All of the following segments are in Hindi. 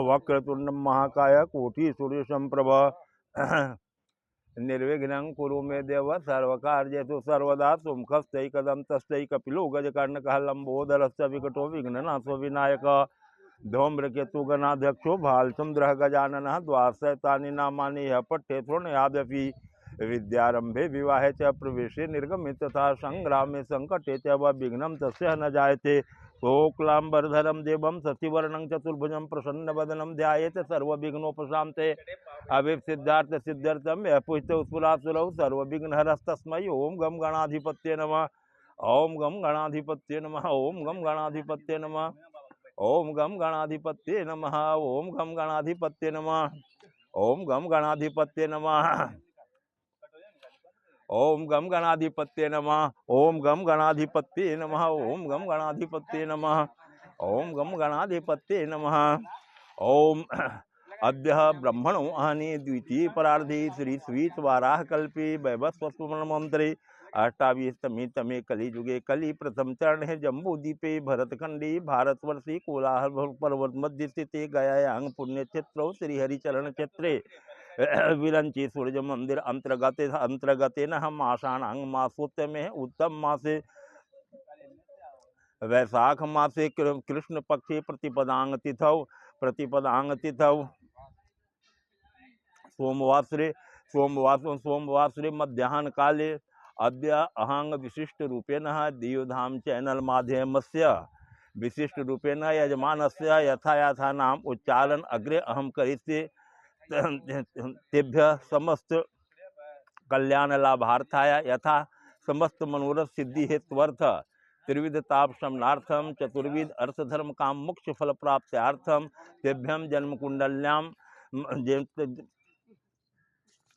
वक्रतुंड महाकाय कोटि सूर्य संप्रभ निर्विघ्नं कुरु मे देव सर्वकार्येषु सर्वदा सुमुखस्तैकदन्तस्तैकपिलो गजकर्णकः लम्बोदरश्च विकटो विघ्ननाथो विनायक धूम्रकेतु गणाध्यक्षो भालचंद्रः गजाननः द्वादशैतानि नामानि यः पठ्ये शृणुयादपि विद्यारंभे विवाहे च प्रवेशे निर्गमे तथा संग्रामे संकटे च विघ्नं तस्य न जायते। शुक्लांबरधरं देवं शशिवर्णं चतुर्भुजं प्रसन्नवदनं ध्यायेत सर्वविघ्नोपशान्ते। अभिसिद्धार्थ सिद्ध्यर्थं यः पुष्टौ सुरासुरौ सर्वविघ्नहरस्तस्मै ओं गं गणाधिपत्ये नमः। ओं गं गणाधिपत्ये नमः। ओं गं गणाधिपत्ये नमः। ओम गम गणाधिपत्ये नमः। ओम गम गणाधिपत्ये नमः। ओम गम गणाधिपत्ये नमः। ओम गम गणाधिपत्ये नमः। ओम गम गणाधिपत्ये नमः। ओम गम गणाधिपत्ये नमः। ओम गम गणाधिपत्ये नमः। ओम अद्य ब्रह्मणो अहनि द्वितीय परार्धे श्री स्वीत वाराह कल्पे वैवस्वतमंत्रे अष्टावीसतमे तमे कलिजुगे कलि प्रथम चरण है जम्बूदीपे भरतखंडी भारतवर्षे कोलाहल पर्वत मध्य स्थिते गयायां पुण्यक्षेत्रौ श्रीहरिचरण क्षेत्रे विरंची सूर्य मंदिर अंतर्गतेन मासानां मासोत्तमे उत्तम मासे वैशाख मासे कृष्ण पक्षे प्रतिपदांग तिथौ सोमवासरे मध्याह्न काले अद्य अहंग विशिष्ट रूपेण दियोधाम चैनल माध्यमस्य विशिष्ट रूपेण यजमानस्य यथा नाम उच्चारण अग्रे अहम करिष्ये। तेभ्य समस्त कल्याण लाभार्थाय यथा समस्त मनोरथ सिद्धि हेत्वर्थ त्रिविध ताप शमनार्थम चतुर्विध अर्थधर्म काम मोक्ष फल प्राप्त्यार्थम तेभ्यम जन्म कुंडल्याम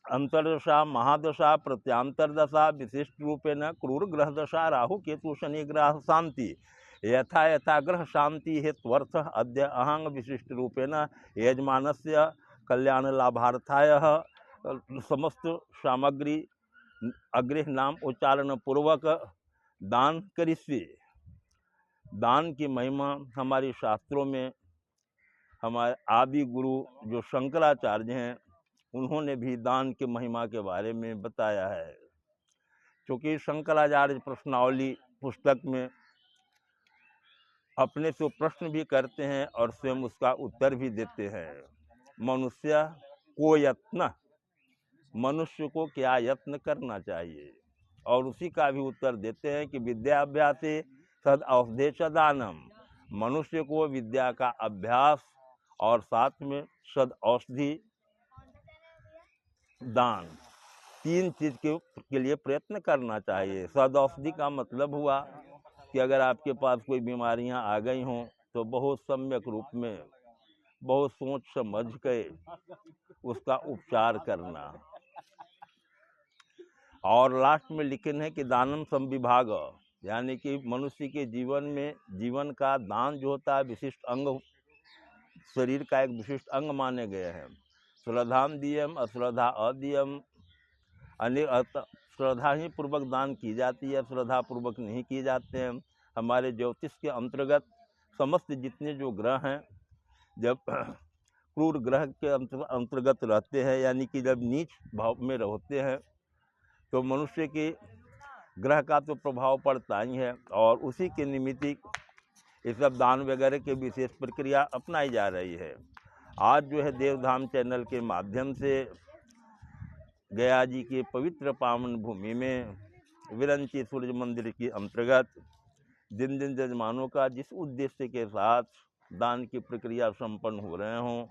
अंतर्दशा महादशा प्रत्यांतरदशा विशिष्ट रूपेण क्रूर ग्रह दशा राहु केतु शनि ग्रह शांति यथा ग्रह शांति हेत्वर्थ अद्य अहंग विशिष्ट रूपेण यजमानस्य कल्याण लाभार्थाय समस्त सामग्री अग्रे नाम उच्चारण पूर्वक दान करिष्ये। दान की महिमा हमारे शास्त्रों में हमारे आदि गुरु जो शंकराचार्य हैं उन्होंने भी दान की महिमा के बारे में बताया है। क्योंकि शंकराचार्य प्रश्नावली पुस्तक में अपने से प्रश्न भी करते हैं और स्वयं उसका उत्तर भी देते हैं। मनुष्य को यत्न, मनुष्य को क्या यत्न करना चाहिए, और उसी का भी उत्तर देते हैं कि विद्याभ्यासे सद औषधे दानम। मनुष्य को विद्या का अभ्यास और साथ में सद औषधि दान, तीन चीज के लिए प्रयत्न करना चाहिए। सद औषधि का मतलब हुआ कि अगर आपके पास कोई बीमारियां आ गई हों तो बहुत सम्यक रूप में बहुत सोच समझ के उसका उपचार करना। और लास्ट में लिखन है कि दानम संविभाग, यानी कि मनुष्य के जीवन में जीवन का दान जो होता है विशिष्ट अंग, शरीर का एक विशिष्ट अंग माने गए हैं। श्रद्धाम दियम अश्रद्धा अदियम, अनेक श्रद्धा ही पूर्वक दान की जाती है, श्रद्धा पूर्वक नहीं किए जाते हैं। हमारे ज्योतिष के अंतर्गत समस्त जितने जो ग्रह हैं जब क्रूर ग्रह के अंतर्गत रहते हैं, यानी कि जब नीच भाव में रहते हैं तो मनुष्य के ग्रह का तो प्रभाव पड़ता ही है, और उसी के निमित्त ये सब दान वगैरह के विशेष प्रक्रिया अपनाई जा रही है। आज जो है देवधाम चैनल के माध्यम से गया जी के पवित्र पावन भूमि में विरंची सूर्य मंदिर के अंतर्गत जिन जिन जजमानों का जिस उद्देश्य के साथ दान की प्रक्रिया संपन्न हो रहे हों,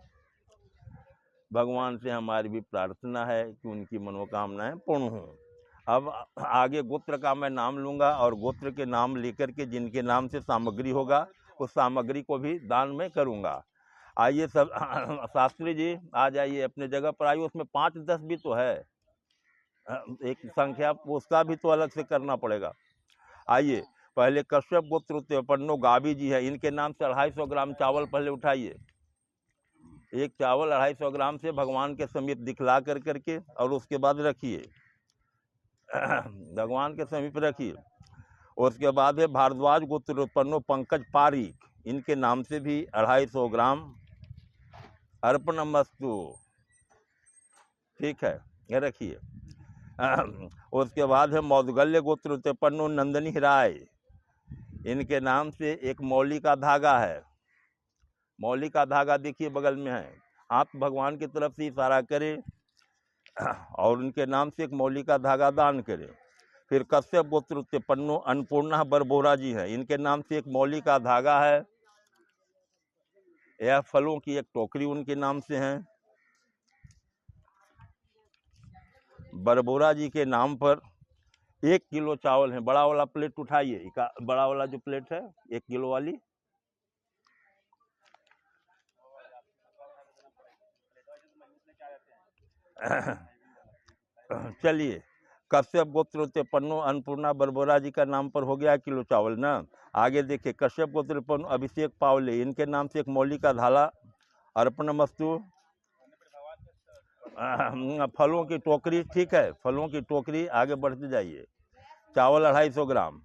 भगवान से हमारी भी प्रार्थना है कि उनकी मनोकामनाएं पूर्ण हों। अब आगे गोत्र का मैं नाम लूँगा और गोत्र के नाम लेकर के जिनके नाम से सामग्री होगा उस सामग्री को भी दान में करूँगा। आइए सब शास्त्री जी आ जाइए अपने जगह पर आइए। उसमें 5-10 भी तो है, एक संख्या उसका भी तो अलग से करना पड़ेगा। आइए पहले कश्यप गोत्र उत्पन्नो गावी जी है, इनके नाम से 250 ग्राम चावल पहले उठाइए। एक चावल 250 ग्राम से भगवान के समीप दिखला कर करके और उसके बाद रखिए। भगवान के समीप रखिए। उसके बाद है भारद्वाज गोत्रोत्पन्नो पंकज पारीक, इनके नाम से भी 250 ग्राम अर्पणमस्तु। ठीक है, ये रखिए। उसके बाद है मौदगल्य गोत्रोत्पन्नो नंदनी राय, इनके नाम से एक मौली का धागा है। मौली का धागा देखिए बगल में है, आप भगवान की तरफ से इशारा करें और उनके नाम से एक मौली का धागा दान करें। फिर कश्यप गोत्रोत्पन्नो अन्नपूर्णा बरबोरा जी हैं, इनके नाम से एक मौली का धागा है। यह फलों की एक टोकरी उनके नाम से है। बरबोरा जी के नाम पर 1 किलो चावल है। बड़ा वाला प्लेट उठाइए, बड़ा वाला जो प्लेट है 1 किलो वाली। चलिए, कश्यप गोत्रोत्पन्नो अन्नपूर्णा बरबोरा जी का नाम पर हो गया 1 किलो चावल ना। आगे देखिए, कश्यप गोत्रोत्पन्नो अभिषेक पावले, इनके नाम से एक मौली का धाला अर्पणमस्तु। फलों की टोकरी, ठीक है, फलों की टोकरी। आगे बढ़ते जाइए। चावल 250 ग्राम।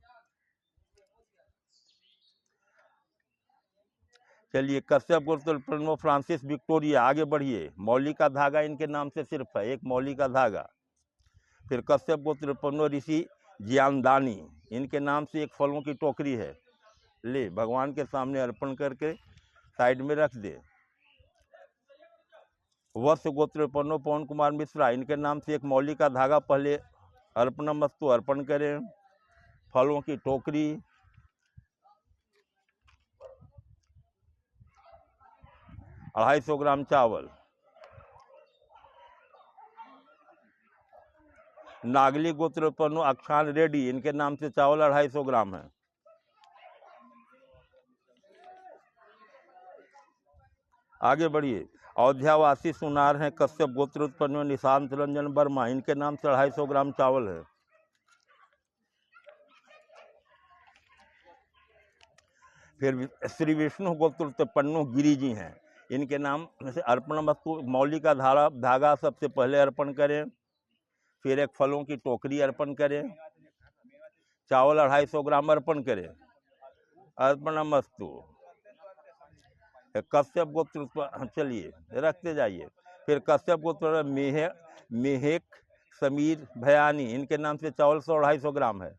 चलिए, कश्यप गोत्रोत्पन्नो फ्रांसिस विक्टोरिया, आगे बढ़िए। मौली का धागा इनके नाम से सिर्फ है, एक मौली का धागा। फिर कश्यप गोत्रोत्पन्नो ऋषि ज्ञानदानी, इनके नाम से एक फलों की टोकरी है। ले, भगवान के सामने अर्पण करके साइड में रख दे। वत्स गोत्रोत्पन्नो पवन कुमार मिश्रा, इनके नाम से एक मौली का धागा पहले अर्पणमस्तु अर्पण करें। फलों की टोकरी। अढ़ाई 250 ग्राम चावल। नागली गोत्रोत्पन्नो अक्षान रेड्डी, इनके नाम से चावल 250 ग्राम है। आगे बढ़िए। अयोध्यावासी सुनार हैं कश्यप गोत्रोत्पन्नो निशांत रंजन वर्मा, इनके नाम से 250 ग्राम चावल है। फिर श्री विष्णु गोत्रोत्पन्नो गिरी जी हैं, इनके नाम से अर्पणमस्तु मौली का धागा सबसे पहले अर्पण करें। फिर एक फलों की टोकरी अर्पण करें। चावल 250 ग्राम अर्पण करें। अर्पणमस्तु। कश्यप गोत्र, चलिए रखते जाइए। फिर कश्यप गोत्र मेहेक समीर भयानी, इनके नाम से चावल 250 ग्राम है।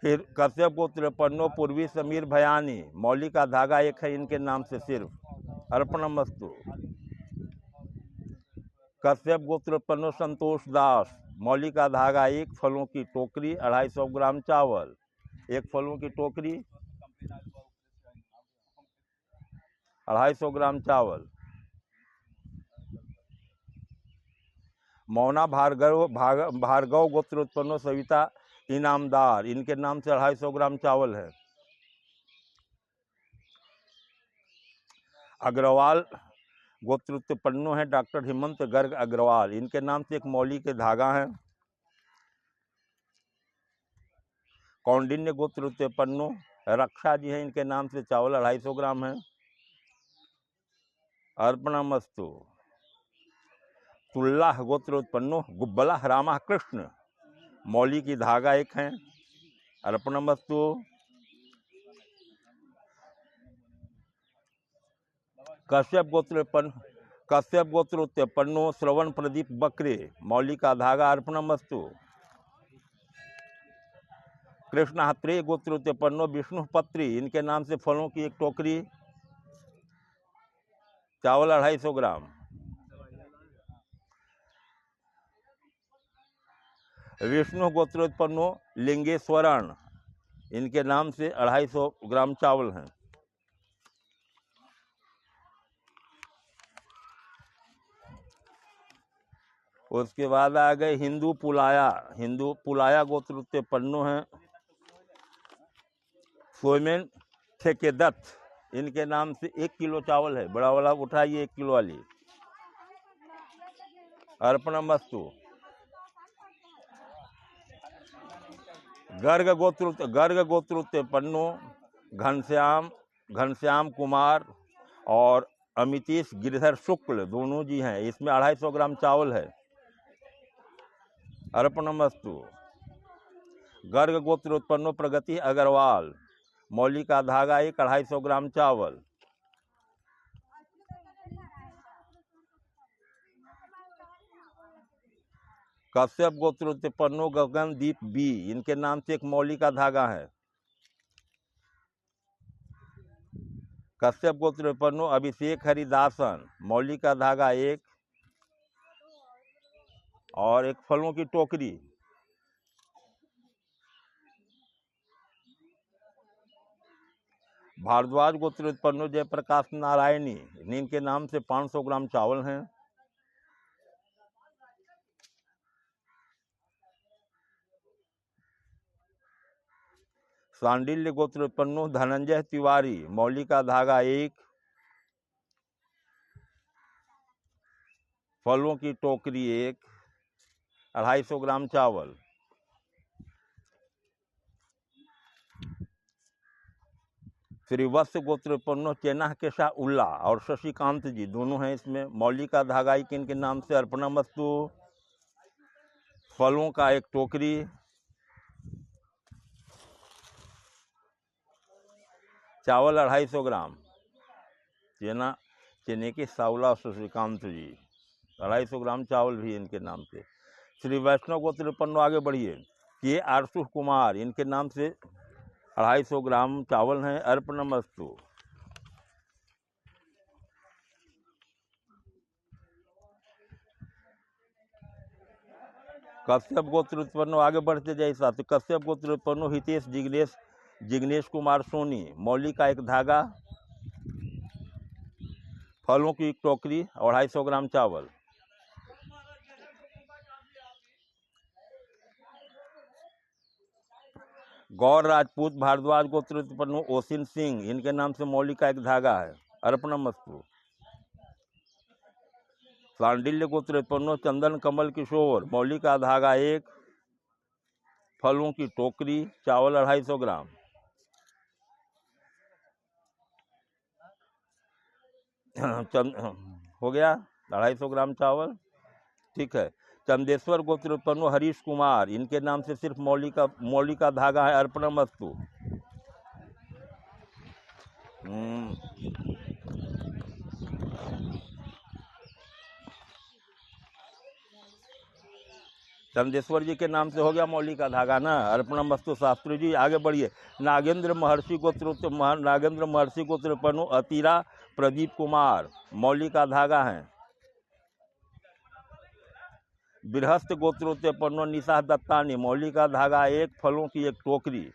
फिर कश्यप गोत्रोत्पन्नो पूर्वी समीर भयानी, मौली का धागा एक है इनके नाम से सिर्फ। अर्पणमस्तु। कश्यप गोत्रोत्पन्नो संतोष दास, मौली का धागा एक, फलों की टोकरी 250 ग्राम चावल। एक फलों की टोकरी 250 ग्राम चावल। मौना भार्गव गोत्रोत्पन्नो सविता इनामदार, इनके नाम से 250 ग्राम चावल है। अग्रवाल गोत्रोत्पन्नो है डॉक्टर हेमंत गर्ग अग्रवाल, इनके नाम से एक मौली के धागा है। कौंडिन्य गोत्रोत्पन्नो रक्षा जी हैं, इनके नाम से चावल 250 ग्राम है। अर्पणमस्तु। तुल्लाह गोत्रोत्पन्नो गुब्बला रामा कृष्ण, मौली की धागा एक है। अर्पणमस्तु। कश्यप गोत्रोत्पन्नो श्रवण प्रदीप बकरे, मौली का धागा अर्पणमस्तु। कृष्णात्रेय गोत्रोत्पन्नो विष्णु पत्री, इनके नाम से फलों की एक टोकरी, चावल 250 ग्राम। विष्णु गोत्रोत्पन्नो लिंगेश्वरण, इनके नाम से 250 ग्राम चावल हैं। उसके बाद आ गए हिंदू पुलाया गोत्रोत्पन्नो हैं सोमेन ठेकेदत्त, इनके नाम से 1 किलो चावल है। बड़ा वाला उठाइए 1 किलो वाली। अर्पणमस्तु। गर्ग गोत्रोत्पन्नो घनश्याम कुमार और अमितीश गिरधर शुक्ल, दोनों जी हैं। इसमें 250 ग्राम चावल है। अर्पणमस्तु। गर्ग गोत्र उत्पन्नो प्रगति अग्रवाल, मौली का धागा 1, 250 ग्राम चावल। कश्यप गोत्र उत्पन्नो गगनदीप बी, इनके नाम से एक मौली का धागा है। कश्यप गोत्र उत्पन्नो अभिषेक हरिदासन, मौली का धागा 1 और एक फलों की टोकरी। भारद्वाज गोत्र उत्पन्नो जयप्रकाश नारायणी, इनके नाम से 500 ग्राम चावल हैं। सांडिल्य गोत्र उत्पन्नो धनंजय तिवारी, मौली का धागा 1, फलों की टोकरी 1, 250 ग्राम चावल। श्री वत्स गोत्र उत्पन्नो चेना केशा उल्ला और शशिकांत जी दोनों हैं इसमें, मौली का धागा 1 इनके नाम से अर्पणमस्तु, फलों का एक टोकरी। चावल 250 ग्राम, चने की साउला शशिकांत जी, 250 ग्राम चावल भी इनके नाम से। श्री वैष्णव गोत्र उत्पन्नो आगे बढ़िए, के आरसु कुमार, इनके नाम से 250 ग्राम चावल हैं, अर्पणमस्तु। कश्यप गोत्र उत्पन्नो आगे बढ़ते जाए साथ, कश्यप गोत्र उत्पन्नो हितेश जिग्नेश कुमार सोनी, मौली का एक धागा, फलों की एक टोकरी और 250 ग्राम चावल। गौर राजपूत भारद्वाज गोत्र उत्पन्नो ओसिन सिंह, इनके नाम से मौली का एक धागा है, अर्पणमस्तु। सांडिल्य गोत्र उत्पन्नो चंदन कमल किशोर, मौली का धागा 1, फलों की टोकरी, चावल 250 ग्राम। हो गया 250 ग्राम चावल, ठीक है। चंदेश्वर गोत्र उत्पन्नो हरीश कुमार, इनके नाम से सिर्फ मौली का धागा है, अर्पणमस्तु। चंदेश्वर जी के नाम से हो गया मौली का धागा ना, अर्पणमस्तु। शास्त्री जी आगे बढ़िए। नागेंद्र महर्षि गोत्र उत्पन्नो अतीरा प्रदीप कुमार, मौली का धागा है। बृहस्थ गोत्र उत्पन्नो निशा दत्तानी, मौली का धागा 1, फलों की एक टोकरी।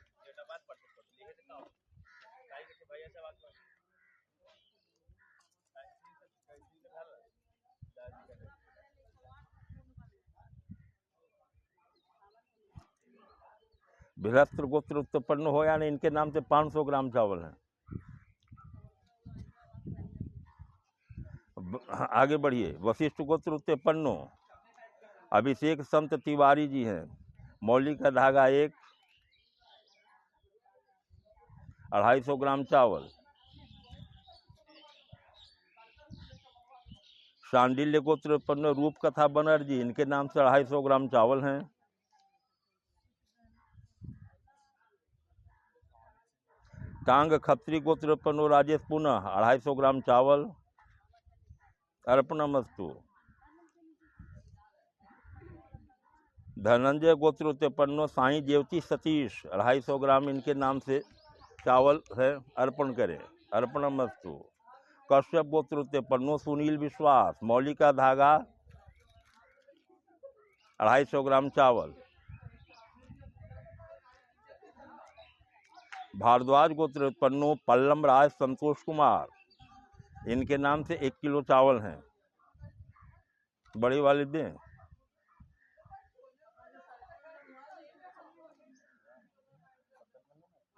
बृहस्थ गोत्र उत्पन्न हो या नहीं, इनके नाम से 500 ग्राम चावल है। आगे बढ़िए। वशिष्ठ गोत्र उत्पन्नो अभिषेक संत तिवारी जी हैं, मौली का धागा 1, 250 ग्राम चावल। सांडिल्य गोत्र उत्पन्न रूप कथा बनर्जी, इनके नाम से 250 ग्राम चावल हैं। टांग खत्री गोत्र उत्पन्न राजेश पुनः, 250 ग्राम चावल, अर्पणमस्तु। धनंजय गोत्र उत्पन्नो साई देवती सतीश, 250 ग्राम इनके नाम से चावल है, अर्पण करें, अर्पणमस्तु। कश्यप गोत्र उत्पन्नो सुनील विश्वास, मौली का धागा 250 ग्राम चावल। भारद्वाज गोत्र उत्पन्नो पल्लम राज संतोष कुमार, इनके नाम से 1 किलो चावल हैं, बड़ी वाली दें।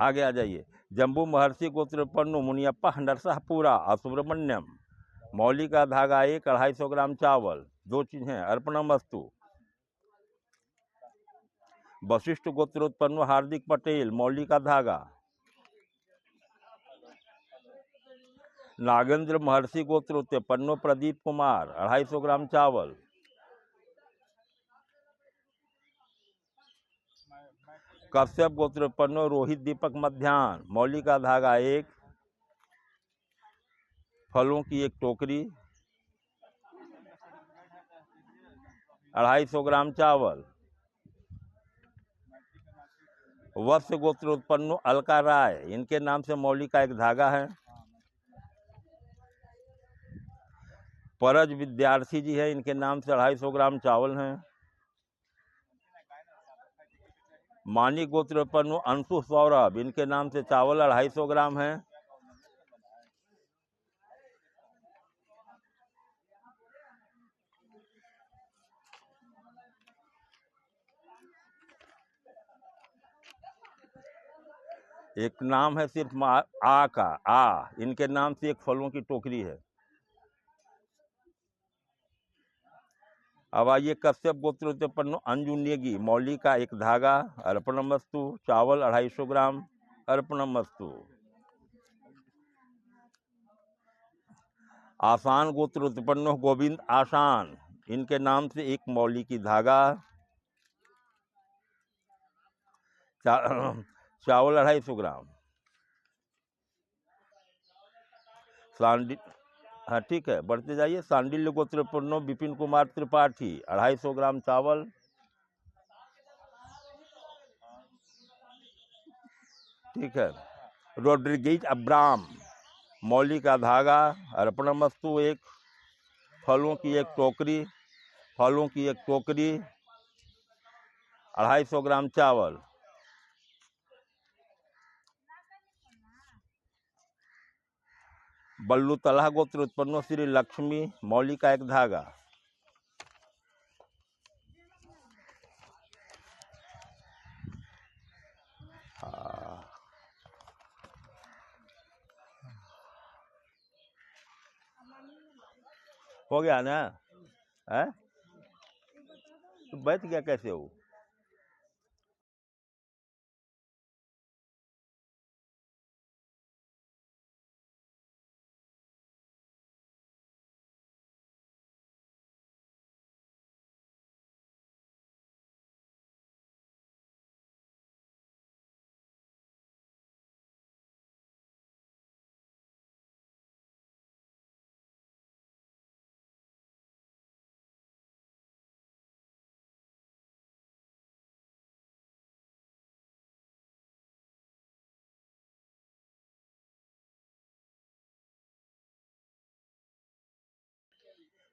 आगे आ जाइए। जम्बू महर्षि गोत्र उत्पन्नो मुनियप्पा नरसाहपुरा सुब्रमण्यम, मौली का धागा 1, 250 ग्राम चावल, 2 चीज हैं, अर्पणमस्तु। वशिष्ठ गोत्र उत्पन्नो हार्दिक पटेल, मौली का धागा। नागेंद्र महर्षि गोत्र उत्पन्नो प्रदीप कुमार, 250 ग्राम चावल। कश्यप गोत्रोत्पन्नो रोहित दीपक मध्याह्न, मौली का धागा 1, फलों की एक टोकरी, 250 ग्राम चावल। वत्स गोत्रोत्पन्नो अलका राय, इनके नाम से मौली का एक धागा है। परज विद्यार्थी जी है, इनके नाम से 250 ग्राम चावल हैं। मानी गोत्रोत्पन्नो अंशु सौरभ, इनके नाम से चावल 250 ग्राम है। एक नाम है सिर्फ आ का, आ, इनके नाम से एक फलों की टोकरी है। अब आइए कश्यप गोत्रोत्पन्नो अंजू नेगी, मौली का एक धागा, अर्पणमस्तु, चावल 250 ग्राम, अर्पणमस्तु। आसान गोत्रोत्पन्नो गोविंद आसान, इनके नाम से एक मौली की धागा, चावल 250 ग्राम। हाँ ठीक है, बढ़ते जाइए। सांडिल्य गोत्रोत्पन्नो विपिन कुमार त्रिपाठी, 250 ग्राम चावल। ठीक है। रोड्रिगेज अब्राम, मौली का धागा, अर्पणमस्तु 1, फलों की एक टोकरी, 250 ग्राम चावल। बल्लू तलहा गोत्रोत्पन्नो श्री लक्ष्मी, मौली का एक धागा। हो गया ना? है तो बैठ गया कैसे हो?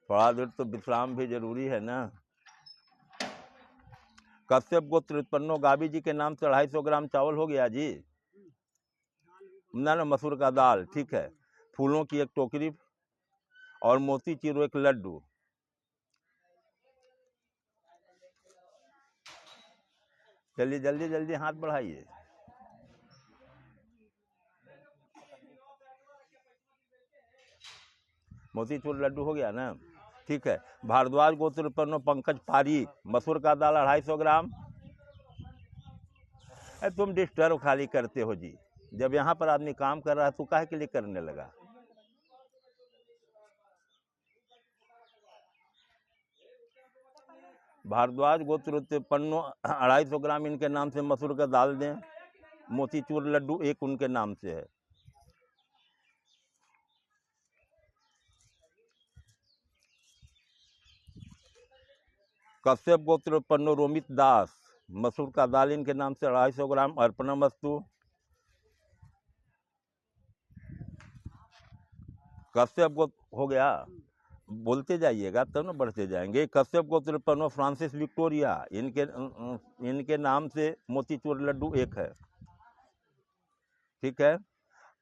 थोड़ा देर तो विश्राम भी जरूरी है ना। कश्यप गोत्रोत्पन्नो गाबी जी के नाम से 250 ग्राम चावल हो गया जी। ना मसूर का दाल, ठीक है। फूलों की एक टोकरी और मोतीचूर एक लड्डू। चलिए जल्दी जल्दी हाथ बढ़ाइए। मोतीचूर लड्डू हो गया ना? ठीक है। भारद्वाज गोत्रोत्पन्नो पंकज पारीक, मसूर का दाल 250 ग्राम। तुम डिस्टर्ब खाली करते हो जी। जब यहाँ पर आदमी काम कर रहा है तो काहे के लिए करने लगा? भारद्वाज गोत्रोत्पन्नो 250 ग्राम, इनके नाम से मसूर का दाल दें। मोतीचूर लड्डू एक उनके नाम से है। कश्यप गोत्रोत्पन्नो रोमित दास, मसूर का दाल इनके नाम से 250 ग्राम, अर्पणमस्तु। कश्यप गोत्र हो गया, बोलते जाइएगा तब ना बढ़ते जाएंगे। कश्यप गोत्रोत्पन्नो फ्रांसिस विक्टोरिया, इनके नाम से मोतीचूर लड्डू एक है। ठीक है।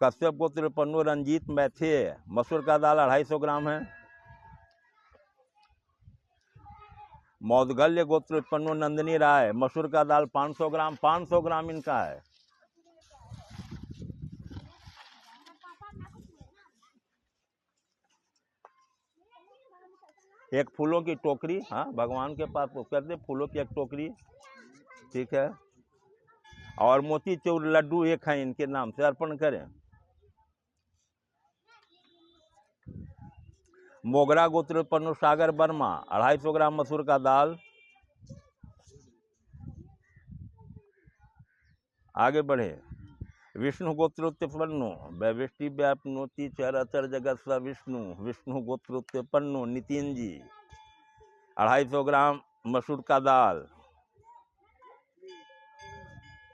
कश्यप गोत्रोत्पन्नो रंजीत मैथे, मसूर का दाल 250 ग्राम है। मौदगल्य गोत्रोत्पन्नो नंदिनी राय, मसूर का दाल 500 ग्राम, 500 ग्राम इनका है। एक फूलों की टोकरी, हाँ भगवान के पास कर दे, फूलों की एक टोकरी, ठीक है। और मोतीचूर लड्डू एक है, इनके नाम से अर्पण करें। मोगरा गोत्रोत्पन्नो सागर वर्मा, 250 ग्राम मसूर का दाल। आगे बढ़े। विष्णु गोत्रोत्पन्नो वैविष्टि व्यापनोति चराचर जगत स विष्णु। विष्णु गोत्रोत्पन्नो नितिन जी 250 ग्राम मसूर का दाल,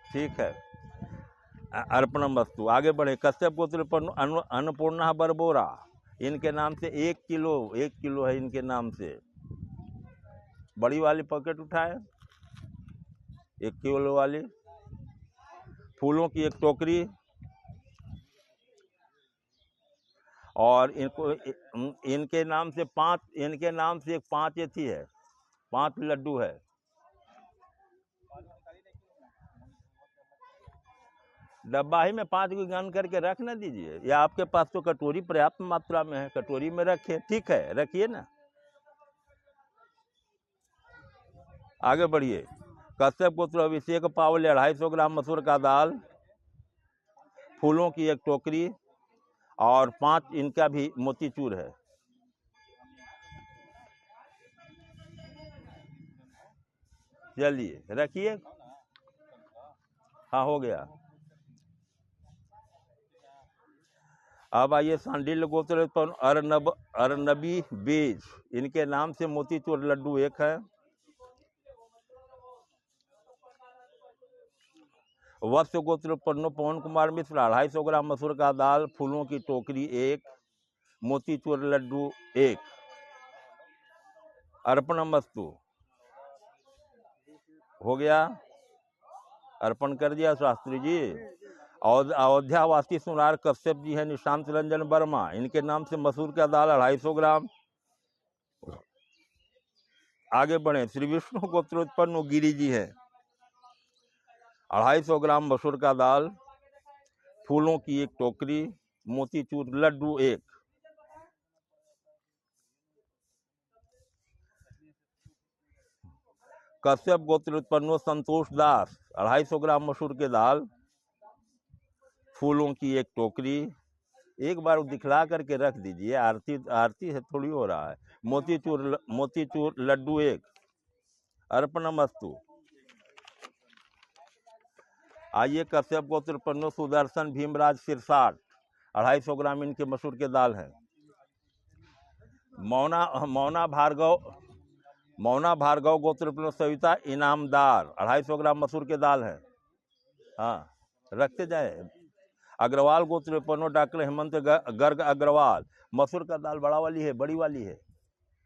ठीक है, अर्पणम वस्तु। आगे बढ़े। कश्यप गोत्रोत्पन्नो अन्नपूर्णा बरबोरा, इनके नाम से 1 किलो है इनके नाम से। बड़ी वाली पैकेट उठाए, 1 किलो वाली। फूलों की 1 टोकरी, और इनके नाम से 5 एथी है, 5 लड्डू है। डब्बा ही में 5 को गन करके रख ना दीजिए, या आपके पास तो कटोरी पर्याप्त मात्रा में है, कटोरी में रखे, ठीक है, रखिए ना। आगे बढ़िए। कश्यप गोत्र अभिषेक पावल 250 ग्राम मसूर का दाल, फूलों की 1 टोकरी, और 5 इनका भी मोतीचूर है। चलिए रखिए। हाँ, हो गया। अब आइए सांडिल्य गोत्र अर्नबी बीज, इनके नाम से मोतीचूर लड्डू 1 है। वत्स्य गोत्र पवन कुमार मिश्र 250 ग्राम मसूर का दाल, फूलों की टोकरी 1, मोतीचूर लड्डू 1। अर्पणम वस्तु हो गया, अर्पण कर दिया शास्त्री जी। और अयोध्यावासी सुनार कश्यप जी हैं निशांत रंजन वर्मा, इनके नाम से मसूर का दाल 250 ग्राम। आगे बढ़े। श्री विष्णु गोत्रोत्पन्न गिरी जी है 250 ग्राम मसूर का दाल, फूलों की 1 टोकरी, मोतीचूर लड्डू 1। कश्यप गोत्र उत्पन्नो संतोष दास 250 ग्राम मसूर के दाल, फूलों की 1 टोकरी। एक बार दिखला करके रख दीजिए, आरती है थोड़ी हो रहा है। मोतीचूर लड्डू 1। अर्पणमस्तु। आइए। कश्यप गोत्र उत्पन्नो सुदर्शन भीमराज सिरसाट 250 ग्राम इनके मसूर के दाल है। मौना भार्गव गोत्र सविता इनामदार 250 ग्राम मसूर के दाल है। हाँ, रखते जाए। अग्रवाल गोत्र पन्नो डॉक्टर हेमंत गर्ग अग्रवाल, मसूर का दाल बड़ी वाली है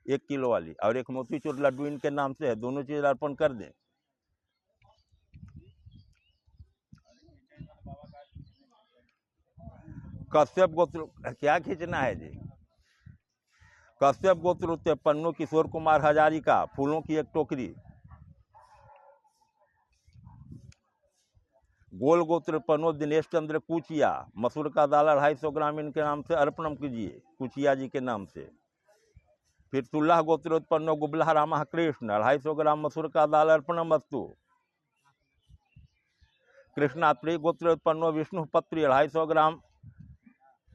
1 किलो वाली, और 1 मोतीचूर लड्डू इनके नाम से है। दोनों चीज अर्पण कर दें। कश्यप गोत्र क्या खींचना है जी? कश्यप गोत्र उत्पन्नो किशोर कुमार हजारिका, फूलों की 1 टोकरी। गोल गोत्र पनो दिनेश चंद्र कुचिया, मसूर का दाल 250 ग्राम इनके नाम से अर्पणम कीजिए, कुचिया जी के नाम से। फिर तुल्लाह गोत्रोत्पन्नो गुबला रामा कृष्ण 250 ग्राम मसूर का दाल अर्पणम वस्तु। कृष्णात्री गोत्रोत्पन्नो विष्णु पत्री 250 ग्राम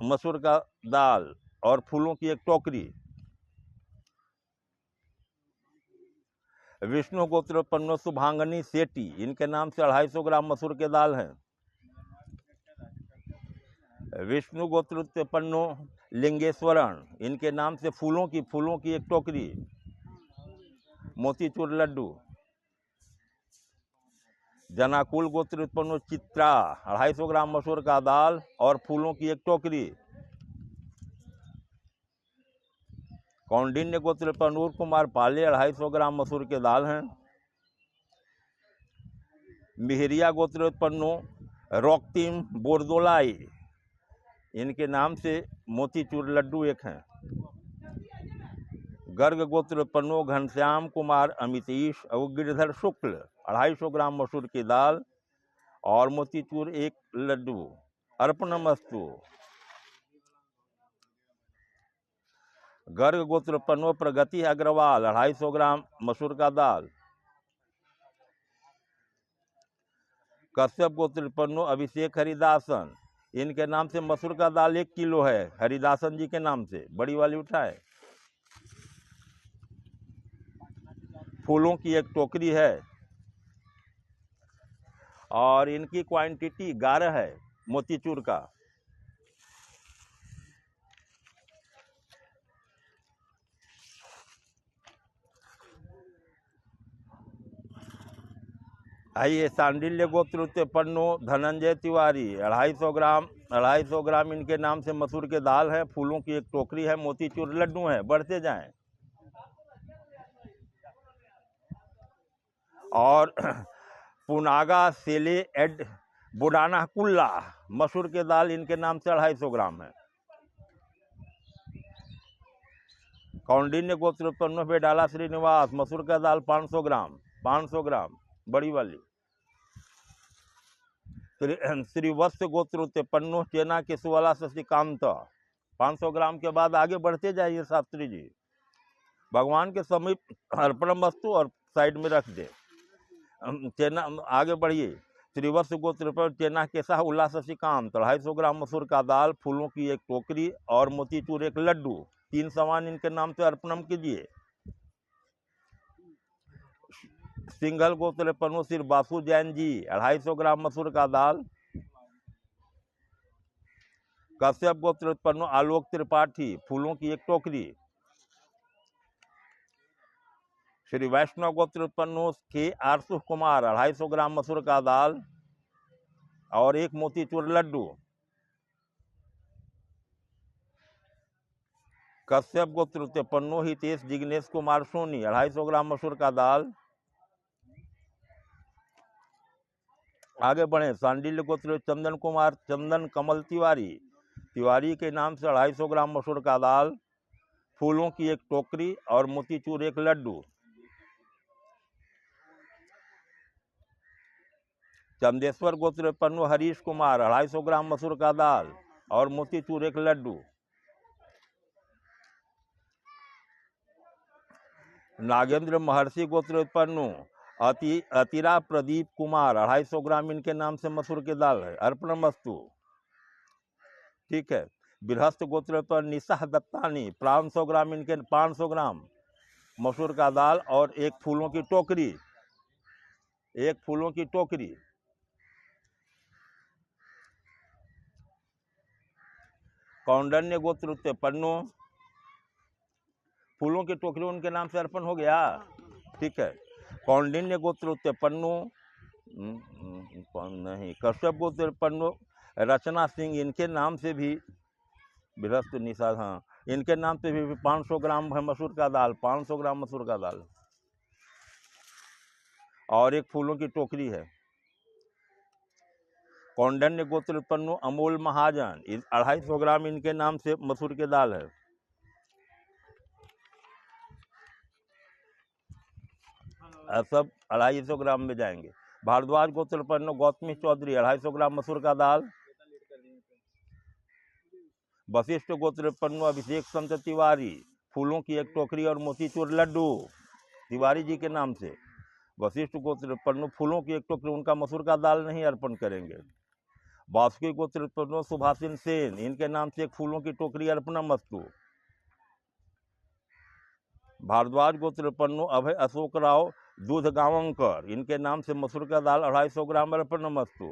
मसूर का दाल और फूलों की 1 टोकरी। विष्णु गोत्रोत्पन्नो शुभांगनी सेठी, इनके नाम से 250 ग्राम मसूर के दाल हैं। विष्णु गोत्रोत्पन्नो लिंगेश्वरण, इनके नाम से फूलों की 1 टोकरी, मोतीचूर लड्डू। जनाकुल गोत्र उत्पन्न चित्रा 250 ग्राम मसूर का दाल और फूलों की 1 टोकरी। कौंडिन्य गोत्र पनूर कुमार पाले 250 ग्राम मसूर के दाल हैं। मिहरिया गोत्र उत्पन्नो रोक्तिम बोरदोलाई, इनके नाम से मोतीचूर लड्डू 1 हैं। गर्ग गोत्र उत्पन्नो घनश्याम कुमार अमितीश और गिरधर शुक्ल 250 ग्राम मसूर की दाल और मोतीचूर 1 लड्डू। अर्पणमस्तु। गर्ग गोत्र पन्नो प्रगति अग्रवाल 250 ग्राम मसूर का दाल। कश्यप गोत्र पन्नो अभिषेक हरिदासन, इनके नाम से मसूर का दाल 1 किलो है, हरिदासन जी के नाम से। बड़ी वाली उठाए। फूलों की 1 टोकरी है। और इनकी क्वांटिटी 11 है मोतीचूर का। आइए, सांडिल्य गोत्र उत्पन्नो धनंजय तिवारी 250 ग्राम इनके नाम से मसूर के दाल है, फूलों की एक टोकरी है, मोतीचूर लड्डू है। बढ़ते जाएं। और पुनागा सेले एड बुडाना कुल्ला मसूर के दाल इनके नाम से 250 ग्राम है। कौंडिन्य गोत्र उत्पन्न बेडाला श्रीनिवास मसूर का दाल 500 ग्राम बड़ी वाली। श्रीवत्स गोत्र उत्पन्न चेना केशवाला शशिकांत 500 ग्राम के बाद आगे बढ़ते जाइए शास्त्री जी। भगवान के समीप अर्पण वस्तु और साइड में रख दे। चेना आगे बढ़िए। श्रीवत्स गोत्र पर चेना केसा उल्ला शशिकांत 250 ग्राम मसूर का दाल, फूलों की एक टोकरी और मोतीचूर एक लड्डू। 3 सामान इनके नाम से अर्पणम कीजिए। सिंघल गोत्र पन्नो श्री बासु जैन जी 250 ग्राम मसूर का दाल। कश्यप गोत्र पन्नो आलोक त्रिपाठी फूलों की एक टोकरी। श्री वैष्णव गोत्र पन्नो के आरसु कुमार 250 ग्राम मसूर का दाल और एक मोतीचूर लड्डू। कश्यप गोत्र पन्नो हितेश जिग्नेश कुमार सोनी 250 ग्राम मसूर का दाल। आगे बढ़े। सांडिल्य गोत्र चंदन कुमार चंदन कमल तिवारी के नाम से 250 ग्राम मसूर का दाल, फूलों की एक टोकरी और मोतीचूर एक लड्डू। चंदेश्वर गोत्र पन्नु हरीश कुमार 250 ग्राम मसूर का दाल और मोतीचूर एक लड्डू। नागेंद्र महर्षि गोत्र पन्नु अतिरा प्रदीप कुमार 250 ग्राम इनके नाम से मसूर की दाल है, अर्पण वस्तु। ठीक है। बृहस्थ गोत्र पर निशाह दत्तानी 500 ग्राम इनके 500 ग्राम मसूर का दाल और एक फूलों की टोकरी। कौंडन्य गोत्र पन्नो फूलों की टोकरी उनके नाम से अर्पण हो गया। ठीक है। कौंडिन्य गोत्र पन्नो नहीं, कश्यप गोत्र पन्नो रचना सिंह इनके नाम से भी बृहस्थ निषाद, हाँ, इनके नाम से भी 500 ग्राम है मसूर का दाल, 500 ग्राम मसूर का दाल और एक फूलों की टोकरी है। कौंडन्य गोत्र पन्नो अमोल महाजन 250 ग्राम इनके नाम से मसूर की दाल है। सब 250 ग्राम में जाएंगे। भारद्वाज गोत्र पन्नो गौतमी चौधरी 250 ग्राम मसूर का दाल। वशिष्ठ गोत्र पन्नो अभिषेक संत तिवारी फूलों की एक टोकरी और मोतीचूर लड्डू, तिवारी जी के नाम से। वशिष्ठ गोत्र पन्नो फूलों की एक टोकरी, उनका मसूर का दाल नहीं अर्पण करेंगे। वासुकी गोत्र पन्नो सुभाषिन सेन इनके नाम से एक फूलों की टोकरी अर्पणम वस्तु। भारद्वाज गोत्र पन्नो अभय अशोक राव दूध गांवकर इनके नाम से मसूर का दाल 250 ग्राम अर्पणम वस्तु।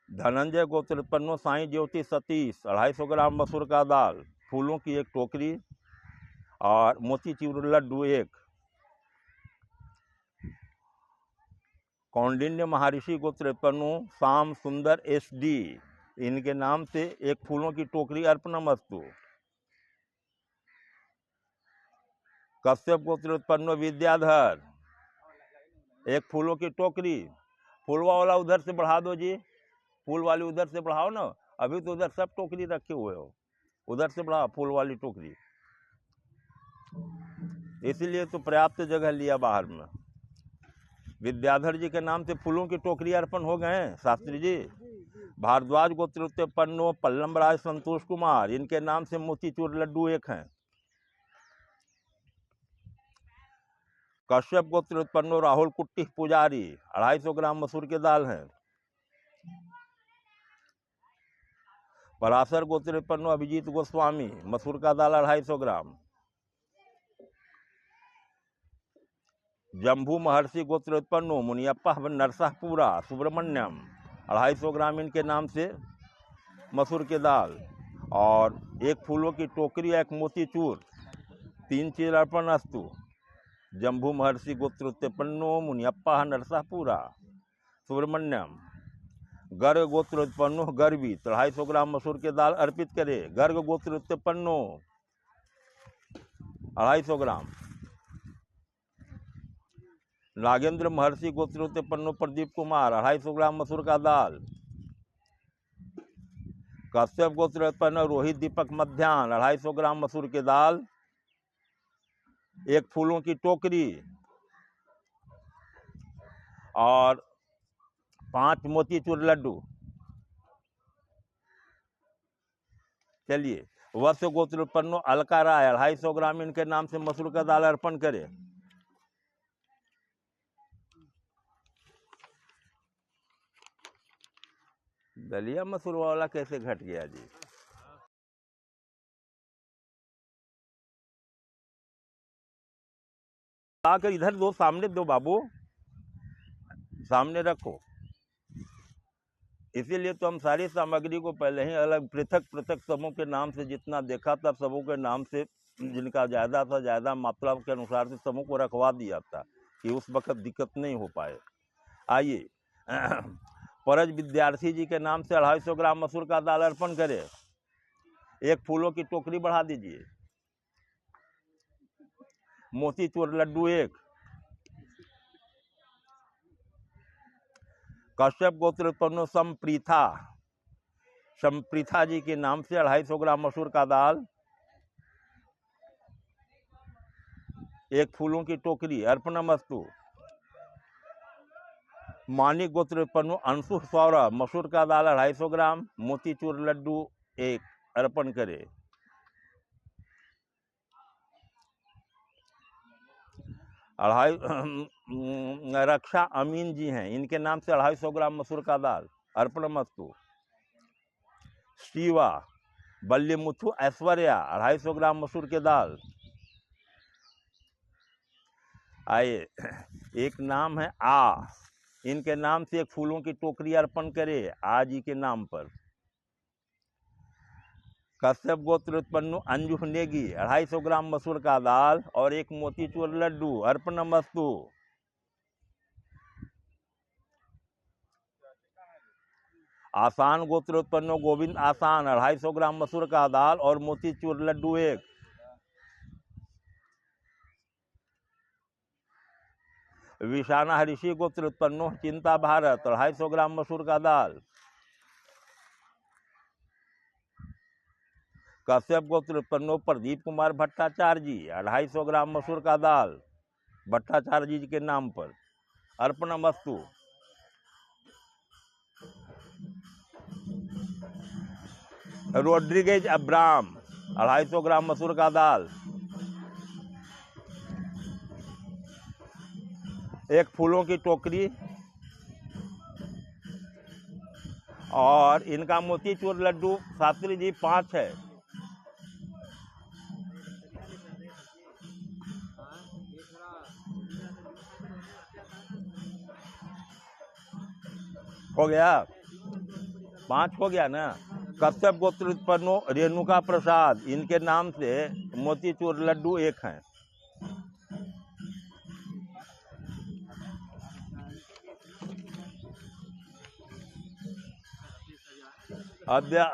धनंजय गोत्र पन्नो साई ज्योति सतीश 250 ग्राम मसूर का दाल, फूलों की एक टोकरी और मोतीचूर लड्डू एक। कौंडिन्य महर्षि गोत्र पन्नो शाम सुंदर SD इनके नाम से एक फूलों की टोकरी अर्पणम वस्तु। कश्यप गोत्र पन्नो विद्याधर एक फूलों की टोकरी। फूलवा वाला उधर से बढ़ा दो जी, फूल वाली उधर से बढ़ाओ ना, अभी तो उधर सब टोकरी रखे हुए हो, उधर से बढ़ाओ फूल वाली टोकरी। इसीलिए तो पर्याप्त जगह लिया बाहर में। विद्याधर जी के नाम से फूलों की टोकरी अर्पण हो गए शास्त्री जी। भारद्वाज गोत्र पन्नो पल्लम राज संतोष कुमार इनके नाम से मोतीचूर लड्डू एक हैं। कश्यप गोत्र उत्पन्नो राहुल कुट्टी पुजारी 250 ग्राम मसूर की दाल है। पराशर गोत्र उत्पन्नो अभिजीत गोस्वामी मसूर का दाल 250 ग्राम। जम्भू महर्षि गोत्र उत्पन्नो मुनियप्पा नरसापुरा सुब्रमण्यम 250 ग्राम इनके नाम से मसूर की दाल, और एक फूलों की टोकरी, एक मोतीचूर, 3 चीज अर्पण अस्तु। जम्भू महर्षि गोत्र उत्पन्नो मुनियप्पा नरसापुरा सुब्रमण्यम। गर्ग गोत्र उत्पन्नो गर्भी 250 ग्राम मसूर की दाल अर्पित करे। गर्ग गोत्र उत्पन्नो 250 ग्राम। नागेंद्र महर्षि गोत्र उत्पन्नो प्रदीप कुमार 250 ग्राम मसूर का दाल। कश्यप गोत्र उत्पन्न रोहित दीपक मध्यान्ह 250 ग्राम मसूर की दाल, एक फूलों की टोकरी और 5 मोतीचूर लड्डू। चलिए, वत्स गोत्र उत्पन्नो अलका राय 250 ग्राम इनके नाम से मसूर का दाल अर्पण करे। दलिया मसूर वाला कैसे घट गया जी? आकर इधर दो, सामने दो बाबू, सामने रखो। इसीलिए तो हम सारी सामग्री को पहले ही अलग पृथक पृथक समूह के नाम से जितना देखा था, समूह के नाम से जिनका ज़्यादा था ज़्यादा मात्रा के अनुसार से समूह को रखवा दिया था कि उस वक्त दिक्कत नहीं हो पाए। आइए, परज विद्यार्थी जी के नाम से 250 ग्राम मसूर का दाल अर्पण करे। एक फूलों की टोकरी बढ़ा दीजिए। मोतीचूर लड्डू 1। कश्यप गोत्र उत्पन्न संप्रीथा जी के नाम से 250 ग्राम मसूर का दाल, एक फूलों की टोकरी अर्पणमस्तु। मानिक गोत्र उत्पन्न अंशु सौरभ मसूर का दाल 250 ग्राम, मोतीचूर लड्डू 1 अर्पण करे। रक्षा अमीन जी हैं, इनके नाम से 250 ग्राम मसूर का दाल अर्पणमस्तु। शिवा बल्लीमुथु ऐश्वर्या 250 ग्राम मसूर के दाल। आइए, एक नाम है आ, इनके नाम से एक फूलों की टोकरी अर्पण करे आ जी के नाम पर। कश्यप गोत्र उत्पन्न अंजू नेगी 250 ग्राम मसूर का दाल और एक मोतीचूर लड्डू अर्पणमस्तु। आसान गोत्र उत्पन्न गोविंद आसान 250 ग्राम मसूर का दाल और मोतीचूर लड्डू 1। विशाना ऋषि गोत्र उत्पन्न चिंता भारत 250 ग्राम मसूर का दाल। कश्यप गोत्र उत्पन्न प्रदीप कुमार भट्टाचार्य जी 250 ग्राम मसूर का दाल भट्टाचार्य जी के नाम पर अर्पणमस्तु। रोड्रिगेज अब्राम 250 ग्राम मसूर का दाल, एक फूलों की टोकरी और इनका मोतीचूर लड्डू शास्त्री जी 5 है। हो गया, 5 हो गया ना। कश्यप गोत्र उत्पन्न रेणुका प्रसाद, इनके नाम से मोतीचूर लड्डू 1 हैं। अद्य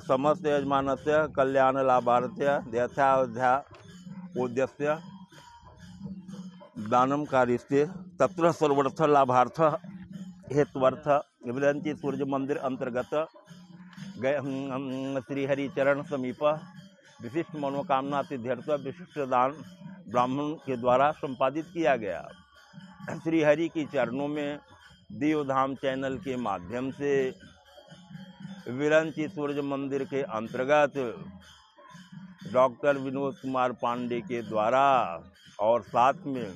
समस्त यजमानस्य कल्याण लाभार्थ्य देथाध्या उद्देश्य दानम कार्यस्ते तत्र सर्वर्थ लाभार्थ हेत्वर्थ विरंची सूर्य मंदिर अंतर्गत श्रीहरि चरण समीप विशिष्ट मनोकामना सिद्ध्यर्थ विशिष्ट दान ब्राह्मण के द्वारा संपादित किया गया। श्रीहरि की चरणों में देवधाम चैनल के माध्यम से विरंची सूर्य मंदिर के अंतर्गत डॉक्टर विनोद कुमार पांडे के द्वारा और साथ में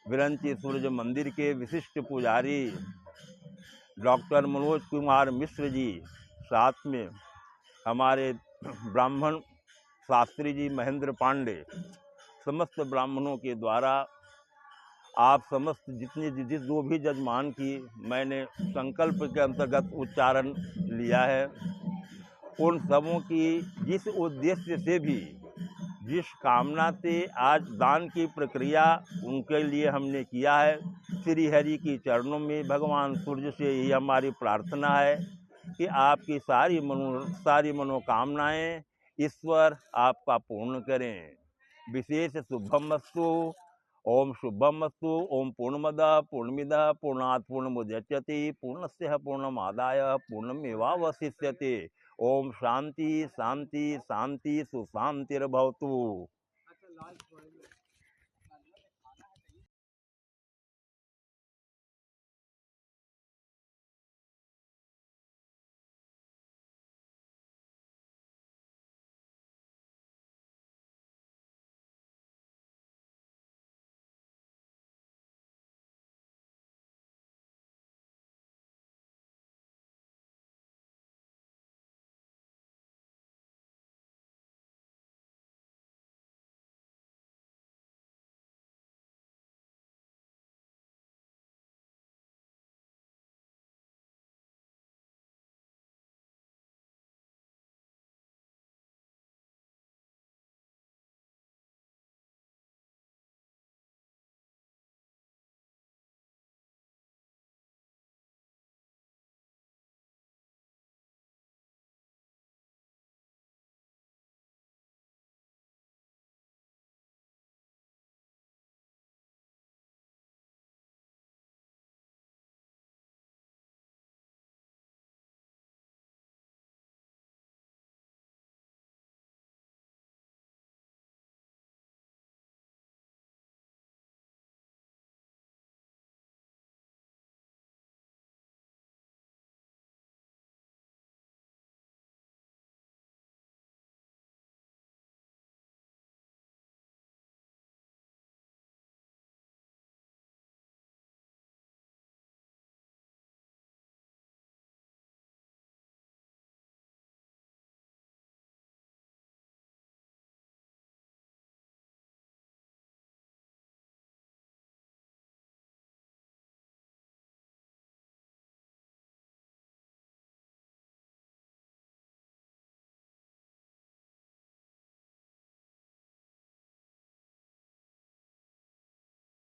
विरंची सूर्य मंदिर के विशिष्ट पुजारी डॉक्टर मनोज कुमार मिश्र जी, साथ में हमारे ब्राह्मण शास्त्री जी महेंद्र पांडे, समस्त ब्राह्मणों के द्वारा आप समस्त जितने जिस जो भी जजमान की मैंने संकल्प के अंतर्गत उच्चारण लिया है, उन सबों की जिस उद्देश्य से भी, जिस कामना से आज दान की प्रक्रिया उनके लिए हमने किया है, श्री हरि की चरणों में भगवान सूर्य से यही हमारी प्रार्थना है कि आपकी सारी मनोकामनाएं ईश्वर आपका पूर्ण करें। विशेष शुभमस्तु। ओम शुभमस्तु। ओम पूर्णमदः पूर्णमिदः पूर्णात् पूर्णमुदच्यते पूर्णस्य पूर्णमादाय पूर्णमेवावशिष्यते। ओम शांति शांति शांति सुशांतिर्भवतु।